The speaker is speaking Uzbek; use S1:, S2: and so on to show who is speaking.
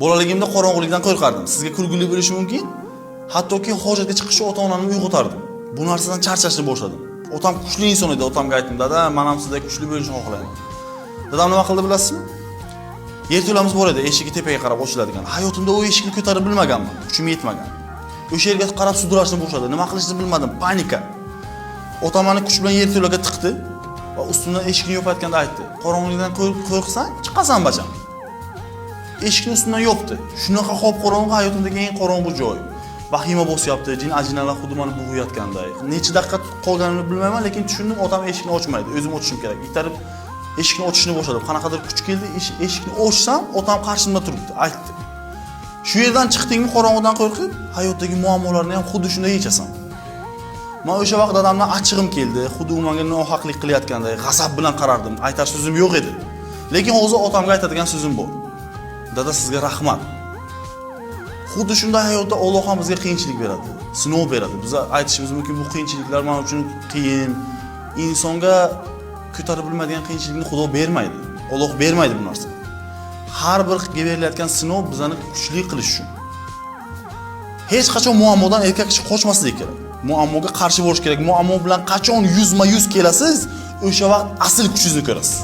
S1: Bolaligimda qorong'ulikdan qo'rqardim. Sizga kulgili bo'lishi mumkin. Hattoki hojatga chiqishda ota-onamni uyg'otardim. Bu narsadan charchashni boshladim. Otam kuchli inson edi. Otamga aytdim, "Dada, men ham sizdek kuchli bo'lishni xohlayman." Dadam nima qildi bilasizmi? Yerto'lamiz bor edi, eshigi tepaga qarab ochiladigan. Hayotimda u eshikni ko'tarib bilmaganman, kuchim yetmagan. O'sha yerga qarab sudrashni boshladi. Nima qilishni bilmadim, panika. Otam meni kuch bilan yerto'laga tiqdi va ustimdan eshikni yopayotganda aytdi: "Qorong'ulikdan qo'rqsang, chiqasan bacham." Eshikni ustimdan yopdi. Shunaqa qop-qorong'i, hayotimdagi eng qorong'i joy. Vahima bosyapti, jin-ajinalar xuddi meni bo'g'ayotganday. Necha daqiqa qolganini bilmayman, lekin tushundim, otam eshikni ochmaydi. O'zim ochishim kerak. Itarib eshikni ochishni boshladim. Qanaqadir kuch keldi, eshikni ochsam, otam qarshimda turibdi, aytdi: "Shu yerdan chiqdingmi qorong'idan qo'rqib, hayotdagi muammolarni ham xuddi shunday yechasan." Men o'sha vaqt dadamdan achchig'im keldi, xuddi u menga nohaqlik qilayotganday g'azab bilan qarardim. Aytar so'zim yo'q edi. Lekin hozir otamga aytadigan so'zim bor. Dada, sizga rahmat. Xuddi shunday hayotda Alloh ham bizga qiyinchilik beradi, sinov beradi. Biz aytishimiz mumkin, bu qiyinchiliklar men uchun qiyin. Insonga ko'tarib bilmaydigan qiyinchilikni Xudo bermaydi. Alloh bermaydi bu narsani. Har bir berilayotgan sinov bizani kuchli qilish uchun. Hech qachon muammodan erkak kishi qochmaslik kerak. Muammoga qarshi bo'lish kerak. Muammo bilan qachon yuzma-yuz kelasiz, o'sha vaqt asl kuchingizni ko'rasiz.